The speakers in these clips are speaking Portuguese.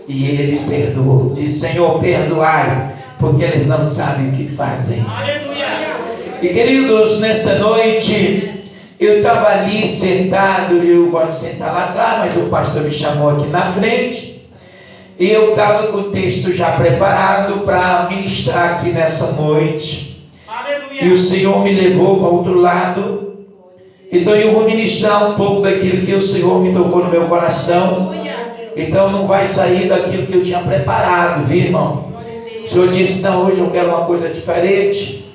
e ele perdoou. Diz: Senhor, perdoai, porque eles não sabem o que fazem. E queridos, nessa noite eu estava ali sentado, eu gosto de sentar lá atrás, mas o pastor me chamou aqui na frente, e eu estava com o texto já preparado para ministrar aqui nessa noite. E o Senhor me levou para outro lado. Então eu vou ministrar um pouco daquilo que o Senhor me tocou no meu coração. Então não vai sair daquilo que eu tinha preparado, viu, irmão? O Senhor disse: não, hoje eu quero uma coisa diferente,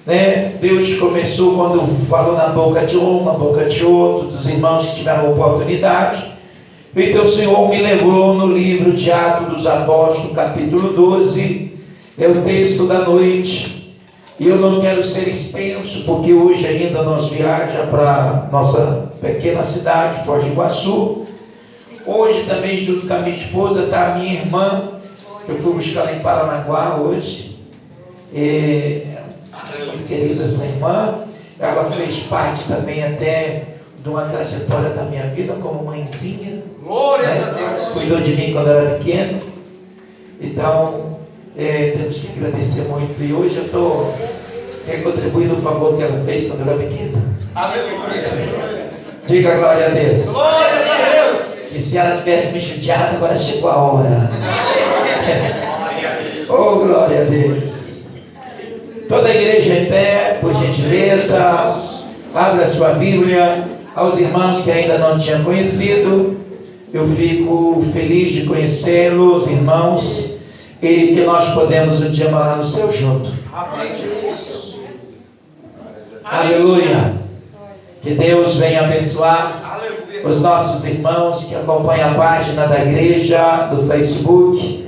né? Deus começou quando falou na boca de um, na boca de outro, dos irmãos que tiveram oportunidade. Então o Senhor me levou no livro de Atos dos Apóstolos, capítulo 12, é o texto da noite. E eu não quero ser extenso, porque hoje ainda nós viajamos para nossa pequena cidade, Foz do Iguaçu. Hoje também, junto com a minha esposa, está a minha irmã. Eu fui buscar ela em Paranaguá hoje. Muito querida essa irmã. Ela fez parte também até de uma trajetória da minha vida como mãezinha. Glórias a Deus. Cuidou de mim quando eu era pequeno. Então, temos que agradecer muito. E hoje eu estou contribuindo o favor que ela fez quando eu era pequena. Aleluia. Diga glória a Deus. Glórias a Deus. E se ela tivesse me judiado, agora chegou a hora. Oh, glória a Deus. Toda a igreja em pé, por gentileza, abra sua Bíblia. Aos irmãos que ainda não tinham conhecido, eu fico feliz de conhecê-los, irmãos, e que nós podemos um dia morar no céu junto. Amém, Jesus. Aleluia. Que Deus venha abençoar os nossos irmãos que acompanham a página da igreja do Facebook.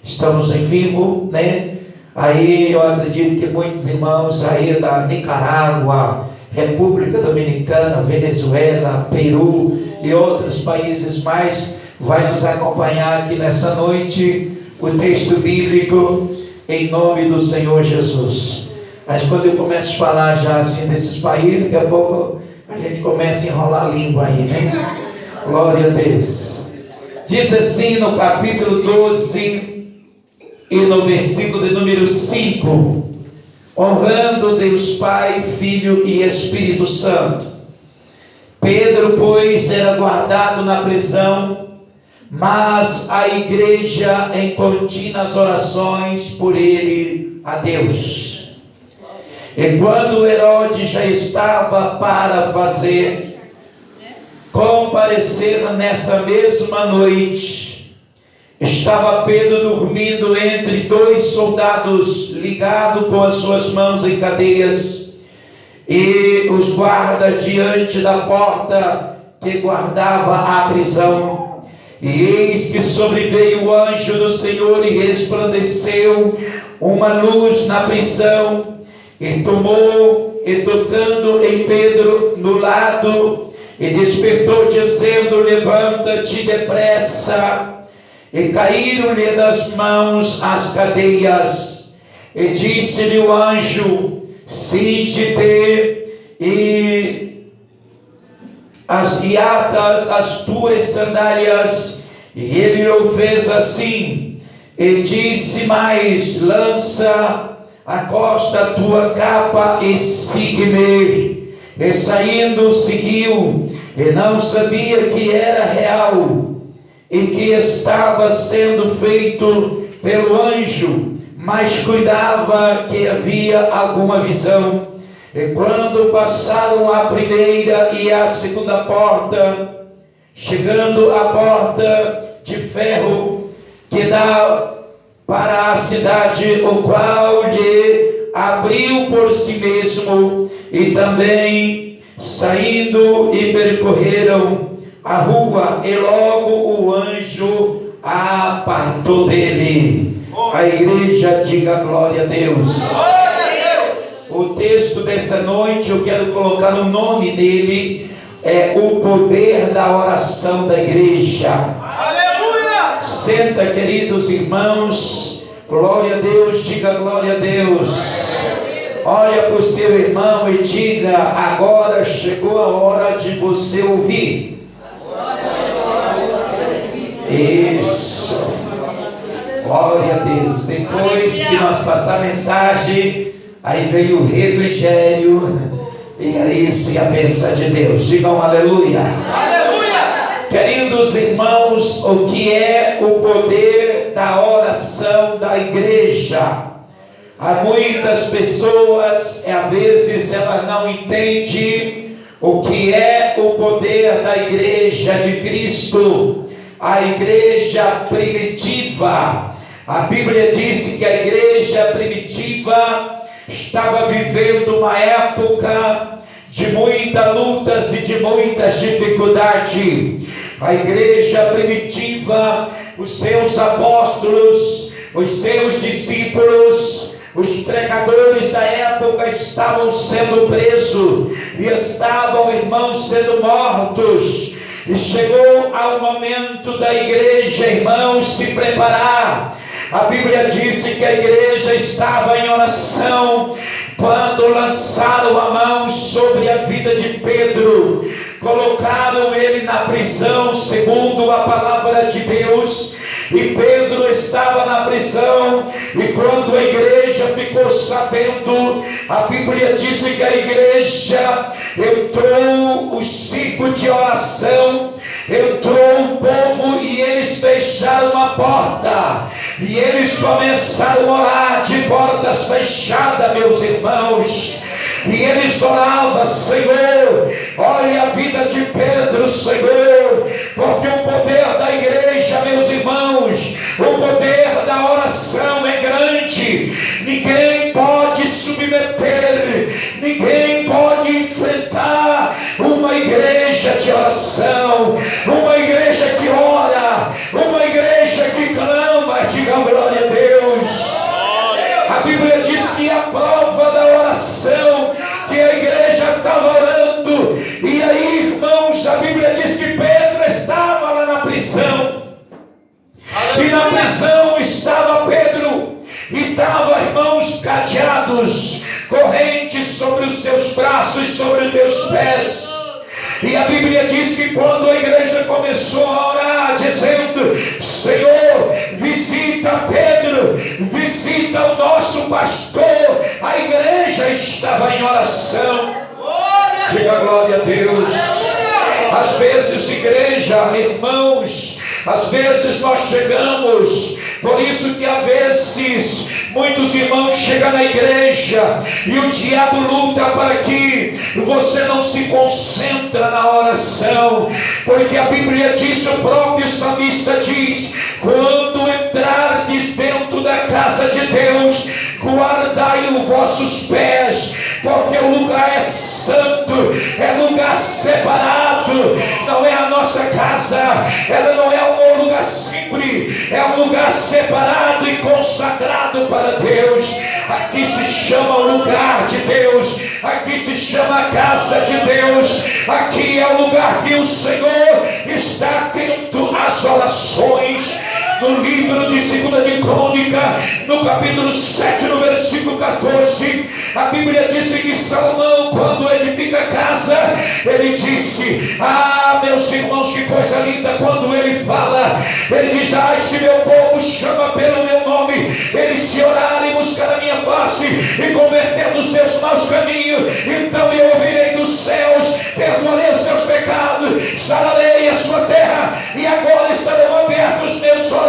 Estamos em vivo, né? Aí eu acredito que muitos irmãos aí da Nicarágua, República Dominicana, Venezuela, Peru e outros países mais vai nos acompanhar aqui nessa noite. O texto bíblico em nome do Senhor Jesus. Mas quando eu começo a falar já assim desses países, daqui a pouco a gente começa a enrolar a língua aí, né? Glória a Deus. Diz assim no capítulo 12 e no versículo de número 5: honrando Deus Pai, Filho e Espírito Santo. Pedro, pois, era guardado na prisão, mas a igreja em contínuas orações por ele a Deus. E quando Herodes já estava para fazer comparecer nessa mesma noite, estava Pedro dormindo entre dois soldados, ligado com as suas mãos em cadeias, e os guardas diante da porta que guardava a prisão. E eis que sobreveio o anjo do Senhor e resplandeceu uma luz na prisão, e tomou, e tocando em Pedro no lado, e despertou dizendo: levanta-te depressa. E caíram-lhe das mãos as cadeias. E disse-lhe o anjo: cinge-te e atas as tuas sandálias. E ele o fez assim. E disse mais: lança, acosta a tua capa e siga-me. E saindo seguiu, e não sabia que era real, e que estava sendo feito pelo anjo, mas cuidava que havia alguma visão. E quando passaram a primeira e a segunda porta, chegando à porta de ferro que dá para a cidade, o qual lhe abriu por si mesmo, e também saindo e percorreram a rua, e logo o anjo apartou dele. A igreja diga glória a Deus. O texto dessa noite, eu quero colocar o nome dele, é o poder da oração da igreja. Aleluia! Senta, queridos irmãos, glória a Deus, diga glória a Deus. Olha para o seu irmão e diga: agora chegou a hora de você ouvir. Isso. Glória a Deus. Depois que nós passar a mensagem, aí veio o refrigério. E aí sim a bênção de Deus. Digam aleluia. Aleluia. Queridos irmãos, o que é o poder da oração da igreja? Há muitas pessoas, às vezes elas não entendem o que é o poder da igreja de Cristo. A igreja primitiva, a Bíblia diz que a igreja primitiva estava vivendo uma época de muitas lutas e de muitas dificuldades. A igreja primitiva, os seus apóstolos, os seus discípulos, os pregadores da época estavam sendo presos e estavam, irmãos, sendo mortos. E chegou ao momento da igreja, irmãos, se preparar. A Bíblia disse que a igreja estava em oração quando lançaram a mão sobre a vida de Pedro, colocaram ele na prisão segundo a palavra de Deus. E Pedro estava na prisão, e quando a igreja ficou sabendo, a Bíblia diz que a igreja entrou o ciclo de oração, entrou o povo e eles fecharam a porta, e eles começaram a orar de portas fechadas, meus irmãos. E eles oravam: Senhor, olha a vida de Pedro, Senhor, porque o poder da igreja, meus irmãos, o poder da oração é grande. Ninguém pode submeter, ninguém pode enfrentar uma igreja de oração, uma igreja que ora, uma igreja que clama. Diga glória a Deus. A Bíblia diz que a prova da oração, que a igreja estava orando, e aí, irmãos, a Bíblia diz que Pedro estava lá na prisão, e na prisão estava Pedro, e estava, irmãos, cadeados, correntes sobre os seus braços e sobre os teus pés. E a Bíblia diz que quando a igreja começou a orar, dizendo: Senhor, visita Pedro, visita o nosso pastor, a igreja estava em oração. Diga glória a Deus. Às vezes, igreja, irmãos, às vezes nós chegamos, por isso que às vezes muitos irmãos chegam na igreja e o diabo luta para que você não se concentra na oração, porque a Bíblia diz, o próprio salmista diz: quando entrardes dentro da casa de Deus, guardai os vossos pés, porque o lugar é santo, é lugar separado, não é a nossa casa, ela não é um lugar simples, é um lugar separado e consagrado para Deus. Aqui se chama o lugar de Deus, aqui se chama a casa de Deus, aqui é o lugar que o Senhor está atento às orações. No livro de 2 de Crônica, no capítulo 7, no versículo 14, a Bíblia disse que Salomão, quando edifica a casa, ele disse: ah, meus irmãos, que coisa linda, quando ele fala, ele diz: ai, se meu povo chama pelo meu nome, eles se orarem e buscar a minha face e converter dos seus maus caminhos, então eu ouvirei dos céus, perdoarei os seus pecados, sararei a sua terra, e agora estarão abertos os meus olhos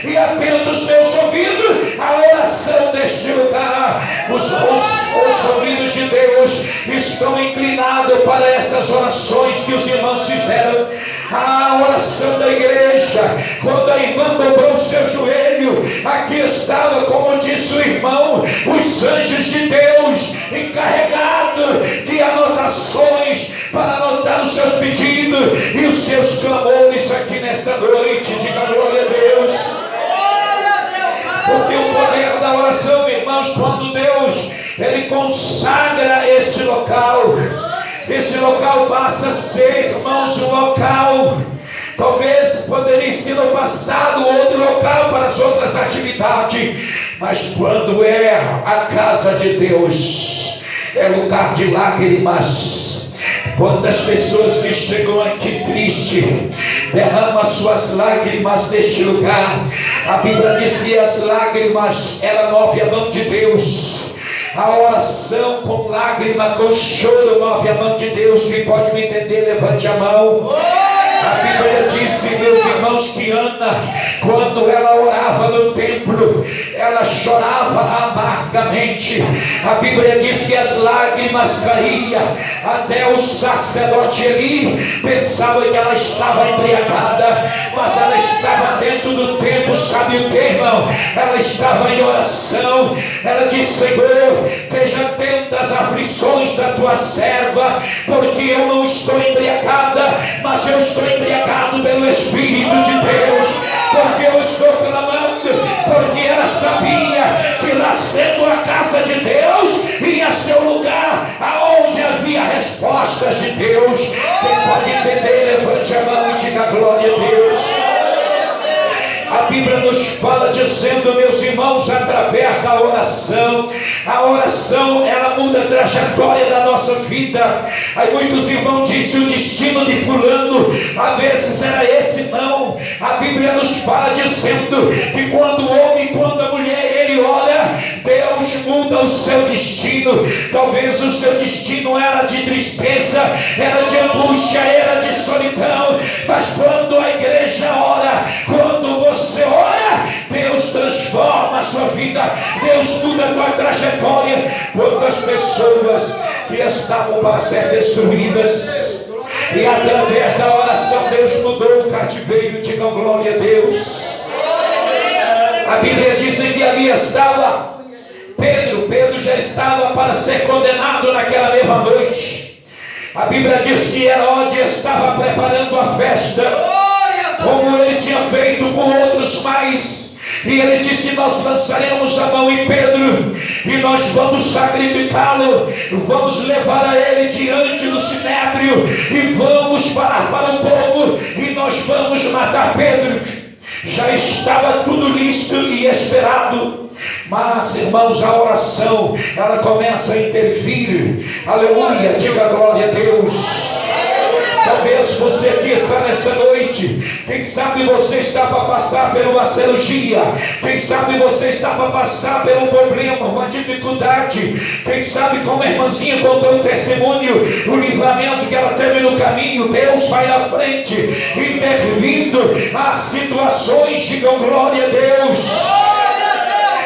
e atentos os meus ouvidos à oração deste lugar. Os ouvidos de Deus estão inclinados para essas orações que os irmãos fizeram. A oração da igreja, quando a irmã dobrou o seu joelho, aqui estava, como disse o irmão, os anjos de Deus encarregados de anotações para anotar os seus pedidos e os seus clamores aqui nesta noite. Diga glória a Deus. Porque o poder da oração, irmãos, quando Deus ele consagra este local, esse local passa a ser, irmãos, um local, talvez poderia ser no passado outro local para as outras atividades, mas quando é a casa de Deus, é lugar de lágrimas, Quantas pessoas que chegam aqui triste, derramam as suas lágrimas neste lugar. A Bíblia diz que as lágrimas, ela move a mão de Deus. A oração com lágrima, com choro, move a mão de Deus. Quem pode me entender, levante a mão. A Bíblia disse, meus irmãos, que Ana, quando ela orava no templo, ela chorava amargamente. A Bíblia diz que as lágrimas caíam, até o sacerdote ali pensava que ela estava embriagada, mas ela estava dentro do templo. Sabe o que, irmão? Ela estava em oração. Ela disse: Senhor, esteja atento às aflições da tua serva, porque eu não estou embriagada, mas eu estou embriagado pelo Espírito de Deus, porque eu estou clamando, porque ela sabia que lá sendo a casa de Deus, ia ser o lugar aonde havia respostas de Deus. Quem pode entender, levante a mão e diga glória a Deus. A Bíblia nos fala dizendo, meus irmãos, através da oração. A oração, ela muda a trajetória da nossa vida. Aí muitos irmãos dizem, o destino de fulano, às vezes era esse. Não, a Bíblia nos fala dizendo que quando o homem, quando a mulher, ele ora, Deus muda o seu destino. Talvez o seu destino era de tristeza, era de angústia, era de solidão, mas quando a igreja ora, quando você ora, Deus transforma a sua vida, Deus muda a tua trajetória. Quantas pessoas que estavam para ser destruídas, e através da oração Deus mudou o cativeiro. Digam glória a Deus. A Bíblia diz que ali estava Pedro já estava para ser condenado naquela mesma noite. A Bíblia diz que Herodes estava preparando a festa, como ele tinha feito com outros mais, e ele disse: nós lançaremos a mão em Pedro e nós vamos sacrificá-lo, vamos levar a ele diante do sinédrio e vamos falar para o povo e nós vamos matar Pedro. Já estava tudo listo e esperado, mas, irmãos, a oração, ela começa a intervir. Aleluia, diga glória a Deus. Talvez você aqui está nesta noite, quem sabe você está para passar por uma cirurgia, quem sabe você está para passar por um problema, uma dificuldade, quem sabe, como a irmãzinha contou um testemunho, o livramento que ela teve no caminho. Deus vai na frente, intervindo as situações. Digam glória a Deus.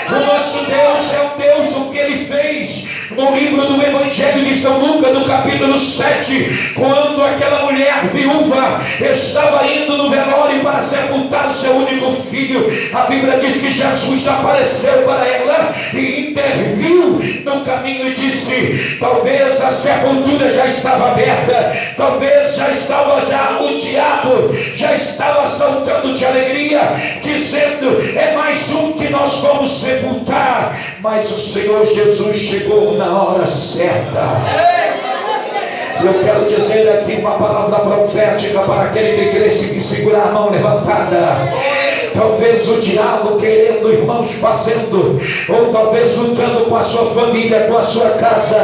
O nosso Deus é o Deus, o que Ele fez no livro do Evangelho de São Lucas, no capítulo 7, quando aquela mulher viúva estava indo no velório para sepultar o seu único filho. A Bíblia diz que Jesus apareceu para ela e interviu no caminho e disse: talvez a sepultura já estava aberta, talvez já estava o diabo já estava saltando de alegria, dizendo: é mais um que nós vamos sepultar. Mas o Senhor Jesus chegou na hora certa. Eu quero dizer aqui uma palavra profética para aquele que quer segurar a mão levantada. Talvez o diabo querendo, irmãos, fazendo, ou talvez lutando com a sua família, com a sua casa.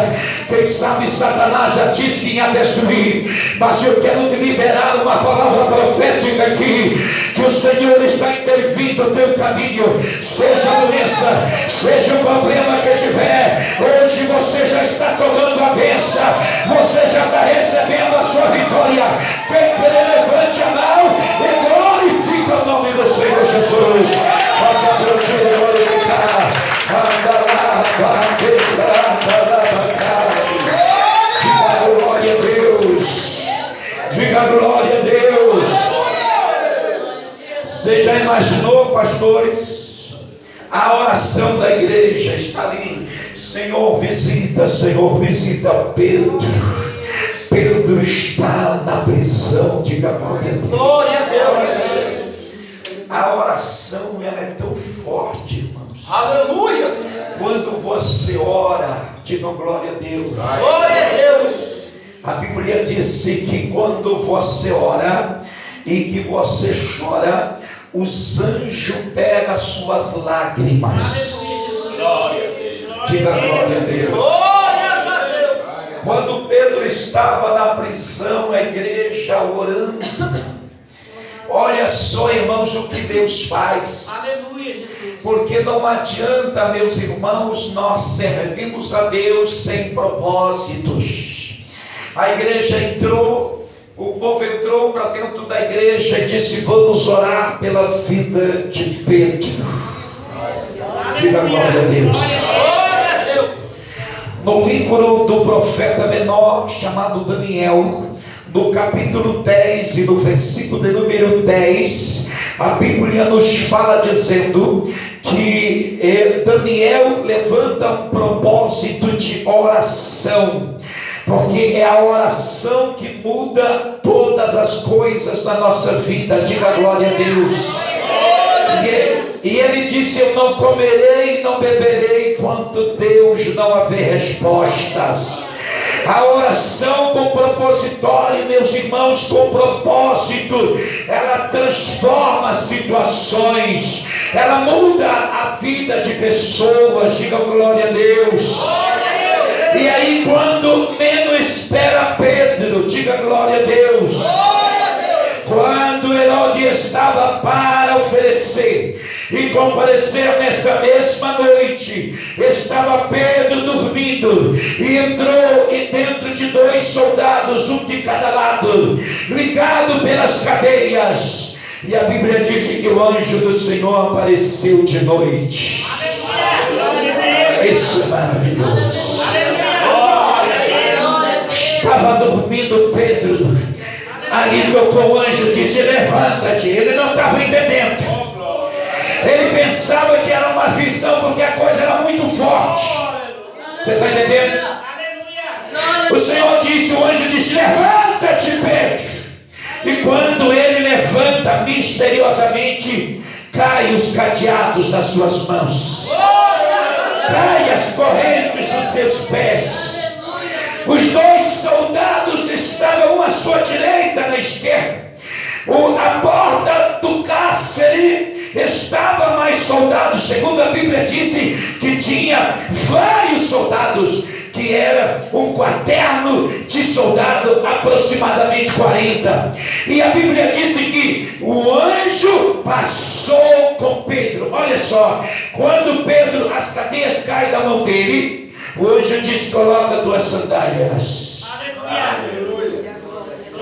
Quem sabe Satanás já disse que ia destruir, mas eu quero liberar uma palavra profética aqui, que o Senhor está intervindo no teu caminho. Seja a doença, seja o problema que tiver, hoje você já está tomando a bênção, você já está recebendo a sua vitória. Quem quer, levante a mão e glorifica o nome do Senhor Jesus. Pode aplaudir e glorificar. Diga glória a Deus. Diga glória a Deus. Você já imaginou, pastores? A oração da igreja está ali: Senhor, visita Pedro. Pedro está na prisão. Diga glória a Deus. Glória a Deus. A oração, ela é tão forte, irmãos. Aleluia. Quando você ora, digam glória a Deus. Glória a Deus. A Bíblia disse que quando você ora e que você chora, os anjos pegam suas lágrimas. Glória a Deus. Diga glória a Deus. Glória a Deus. Quando Pedro estava na prisão, a igreja orando. Olha só, irmãos, o que Deus faz. Aleluia, Jesus. Porque não adianta, meus irmãos, nós servimos a Deus sem propósitos. A igreja entrou, o povo entrou para dentro da igreja e disse: vamos orar pela vida de Pedro. Diga glória a Deus. No livro do profeta menor chamado Daniel, no capítulo 10 e no versículo de número 10, a Bíblia nos fala dizendo que Daniel levanta um propósito de oração, porque é a oração que muda todas as coisas na nossa vida. Diga glória a Deus. E ele disse: eu não comerei e não beberei enquanto Deus não haver respostas. A oração com propositório, meus irmãos, com propósito, ela transforma situações, ela muda a vida de pessoas. Diga glória a Deus. E aí, quando menos espera Pedro, diga glória a Deus. Quando Herodes estava para oferecer e comparecer nesta mesma noite, estava Pedro dormindo e entrou e dentro de 2 soldados, um de cada lado, ligado pelas cadeias. E a Bíblia disse que o anjo do Senhor apareceu de noite. Isso é maravilhoso. Estava dormindo Pedro. Ali tocou o anjo, disse: levanta-te. Ele não estava entendendo. Ele pensava que era uma visão, porque a coisa era muito forte. Você está entendendo? O Senhor disse, o anjo disse: levanta-te, Pedro. E quando ele levanta, misteriosamente caem os cadeados das suas mãos, caem as correntes dos seus pés. Os 2 soldados estavam, um à sua direita, na esquerda. A porta do cárcere estava mais soldados. Segundo a Bíblia disse que tinha vários soldados, que era um quaterno de soldado, aproximadamente 40. E a Bíblia disse que o anjo passou com Pedro. Olha só, quando Pedro, as cadeias caem da mão dele, o anjo diz: coloca tuas sandálias. Aleluia.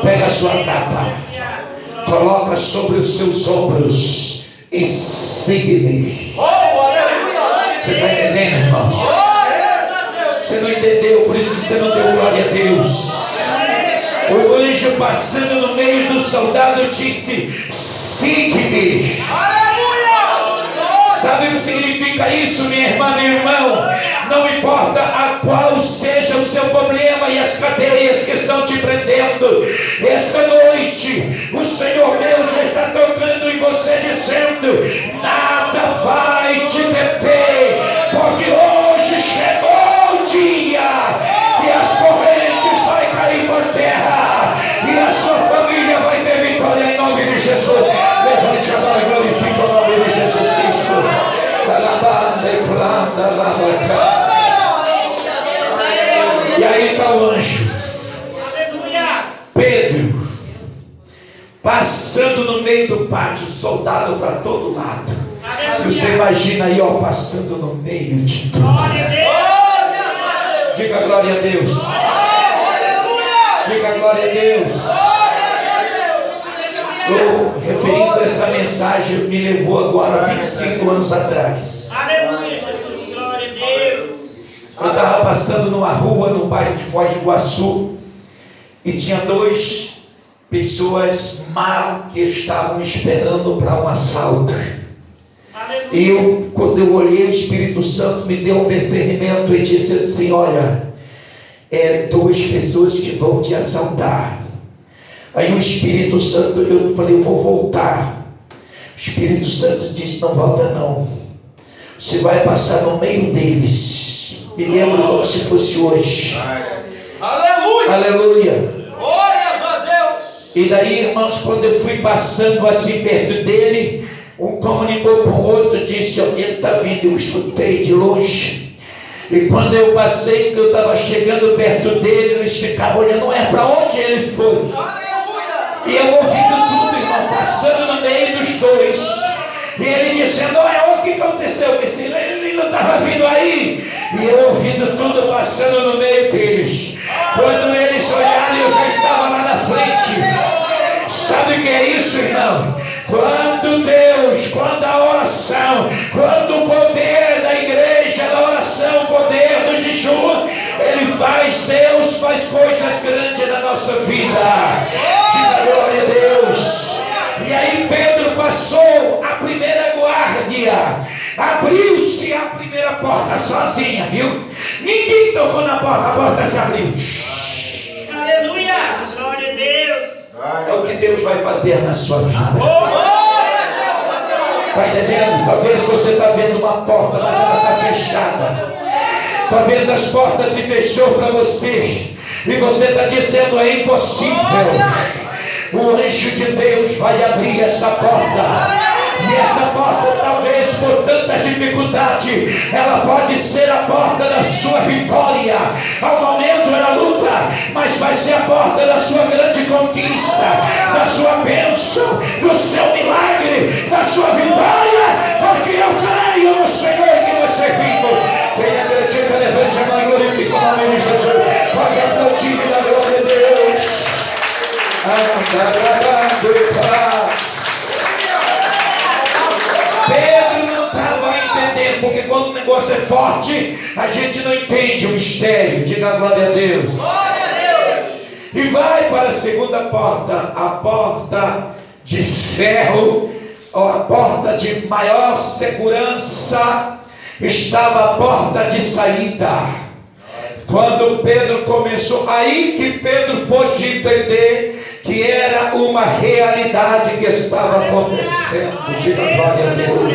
Pega a sua capa, coloca sobre os seus ombros e siga-me. Você está entendendo, irmãos? Você não entendeu, por isso que você não deu glória a Deus. O anjo passando no meio do soldado disse: siga-me. Sabe o que significa isso, minha irmã, meu irmão? Não importa a qual seja o seu problema e as cadeias que estão te prendendo, esta noite o Senhor Deus já está tocando em você, dizendo: nada vai te deter, porque hoje chegou o dia que as correntes vão cair por terra e a sua família vai ter vitória em nome de Jesus. Levante a mão e glorifique o nome de Jesus Cristo. E aí está o anjo Pedro passando no meio do pátio, soldado para todo lado. E você imagina aí, ó, passando no meio de tudo. Diga glória a Deus. Diga glória a Deus. Eu, referindo a essa mensagem, me levou agora 25 anos atrás. Aleluia, Jesus, glória a Deus. Eu estava passando numa rua no bairro de Foz do Iguaçu e tinha 2 pessoas mal que estavam esperando para um assalto. E quando eu olhei, o Espírito Santo me deu um discernimento e disse assim: olha, 2 pessoas que vão te assaltar. Aí o Espírito Santo, eu falei: eu vou voltar. O Espírito Santo disse: não volta não, você vai passar no meio deles. Me lembro como se fosse hoje. Aleluia. Aleluia. Glórias a Deus. E daí, irmãos, quando eu fui passando assim perto dele, um comunicou com o outro, disse: ó, ele está vindo. Eu escutei de longe. E quando eu passei, que eu estava chegando perto dele, eles ficavam olhando, não é para onde ele foi. E eu ouvindo tudo, irmão, passando no meio dos dois. E ele dizendo, olha, o que aconteceu? Ele não estava vindo aí. E eu ouvindo tudo, passando no meio deles. Quando eles olharam, eu já estava lá na frente. Sabe o que é isso, irmão? Quando Deus, quando a oração, quando o poder da igreja, da oração, o poder do jejum, Deus faz coisas grandes na nossa vida. Diga glória a Deus. E aí Pedro passou a primeira guarda, abriu-se a primeira porta sozinha, viu? Ninguém tocou na porta, a porta se abriu. Aleluia, glória a Deus. É o que Deus vai fazer na sua vida. Está entendendo? Talvez você está vendo uma porta, mas ela está fechada. Talvez as portas se fechou para você e você está dizendo é impossível. O anjo de Deus vai abrir essa porta. E essa porta, talvez por tantas dificuldades, ela pode ser a porta da sua vitória. Ao momento ela luta, mas vai ser a porta da sua grande conquista, da sua bênção, do seu milagre, da sua vitória. Porque eu creio no Senhor que você vivo. Quem acredita, levante a mão e glorifique o nome de Jesus. Pode aplaudir e dar glória a Deus. Pedro não estava entendendo, porque quando o negócio é forte, a gente não entende o mistério. Diga glória a Deus. E vai para a segunda porta, a porta de ferro, ou a porta de maior segurança. Estava a porta de saída. Quando Pedro começou, aí que Pedro pôde entender que era uma realidade que estava acontecendo. Diga glória a Deus.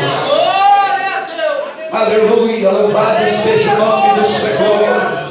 Aleluia, louvado seja o nome do Senhor.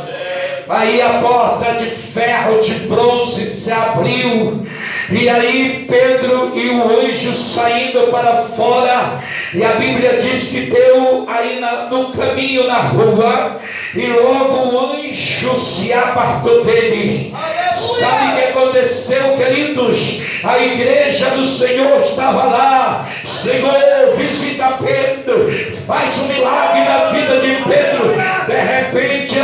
Aí a porta de ferro, de bronze se abriu. E aí Pedro e o anjo saindo para fora. E a Bíblia diz que deu aí no caminho, na rua. E logo o anjo se apartou dele. Sabe o que aconteceu, queridos? A igreja do Senhor estava lá. Senhor, visita Pedro, faz um milagre na vida de Pedro. De repente,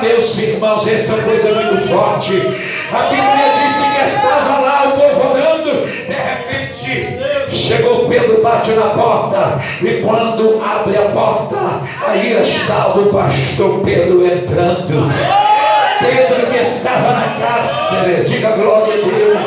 meus irmãos, essa coisa é muito forte. A Bíblia disse que estava lá o povo orando. De repente chegou Pedro, bate na porta. E quando abre a porta, aí estava o pastor Pedro entrando. Pedro que estava na cárcere, diga glória a Deus.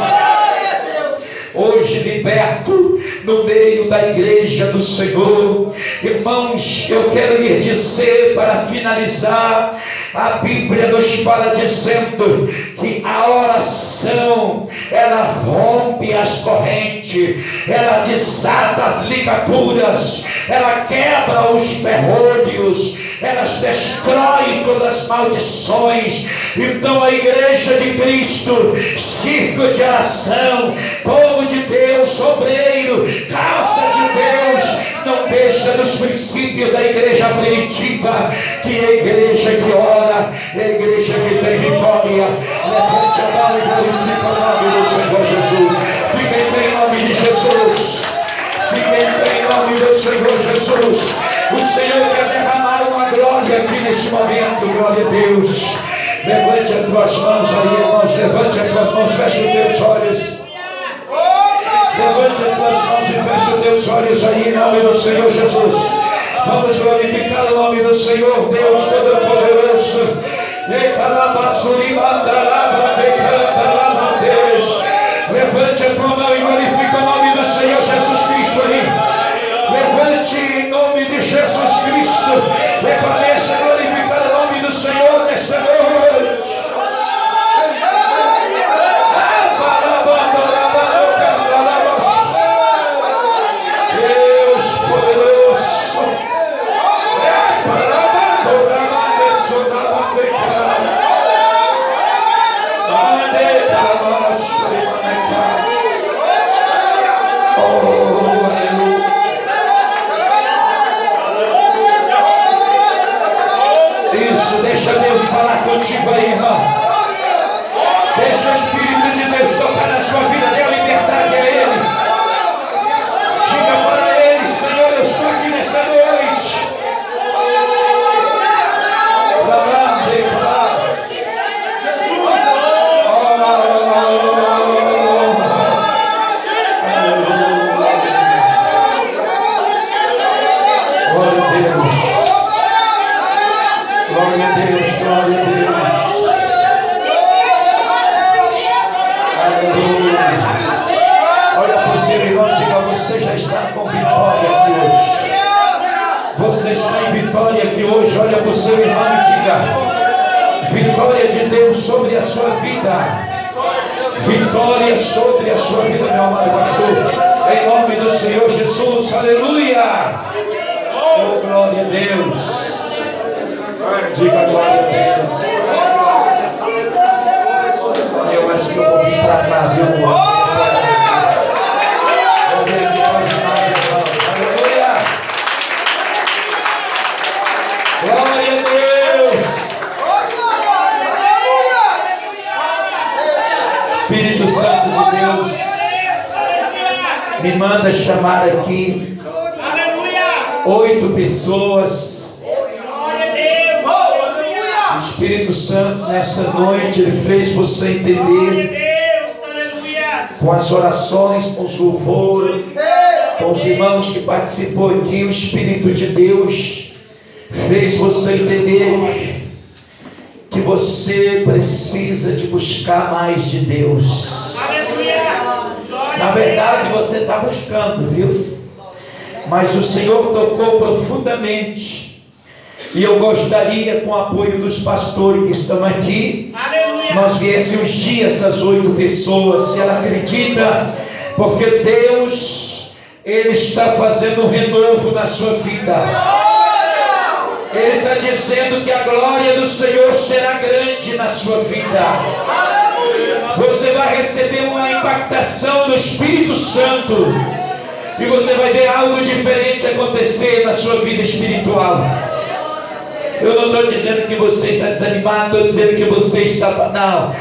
Hoje liberto no meio da igreja do Senhor. Irmãos, eu quero lhe dizer para finalizar, a Bíblia nos fala dizendo que a oração, ela rompe as correntes, ela desata as ligaduras, ela quebra os ferrolhos, ela destrói todas as maldições. Então a igreja de Cristo, circo de oração, povo de Deus, obreiro, casa de Deus, não deixa dos princípios da igreja primitiva, que é a igreja que ora, é a igreja que tem vitória. Levante a mão e glorifique o nome do Senhor Jesus. Fique em pé em nome de Jesus. Fique em pé em nome do Senhor Jesus. O Senhor quer derramar uma glória aqui neste momento. Glória a Deus. Levante as tuas mãos aí, irmãos. Levante as tuas mãos, feche os teus olhos. Levante as tuas mãos e feche os teus olhos aí em nome do Senhor Jesus. Vamos glorificar o nome do Senhor, Deus Todo-Poderoso. Levante a tua mão e glorifica o nome do Senhor Jesus Cristo aí. Levante em nome de Jesus Cristo. E comece a glorificar o nome do Senhor nesta noite. contigo aí, irmão. Deixa o Espírito de Deus tocar na sua vida, dê a liberdade a Ele. Diga para Ele: Senhor, eu estou aqui nesta noite. Glória a Deus, glória a Deus. Aleluia. Olha para o seu irmão e diga: você já está com vitória aqui hoje. Você está em vitória aqui hoje. Olha para o seu irmão e diga: vitória de Deus sobre a sua vida. Vitória sobre a sua vida, meu amado pastor. Em nome do Senhor Jesus. Aleluia. Oh, glória a Deus. Diga glória a Deus. Eu acho que eu vou vir para cá, viu? Vou ver aqui mais irmãos. Aleluia. Glória a Deus. Espírito Santo de Deus me manda chamar aqui 8 pessoas. O Espírito Santo nesta noite ele fez você entender com as orações, com os louvores, com os irmãos que participou aqui. O Espírito de Deus fez você entender que você precisa de buscar mais de Deus. Na verdade você está buscando, viu? Mas o Senhor tocou profundamente. E eu gostaria, com o apoio dos pastores que estão aqui, nós viéssemos ungir essas 8 pessoas. Se ela acredita, porque Deus, Ele está fazendo um renovo na sua vida. Ele está dizendo que a glória do Senhor será grande na sua vida. Você vai receber uma impactação do Espírito Santo. E você vai ver algo diferente acontecer na sua vida espiritual. Eu não estou dizendo que você está desanimado, estou dizendo que você está... Não.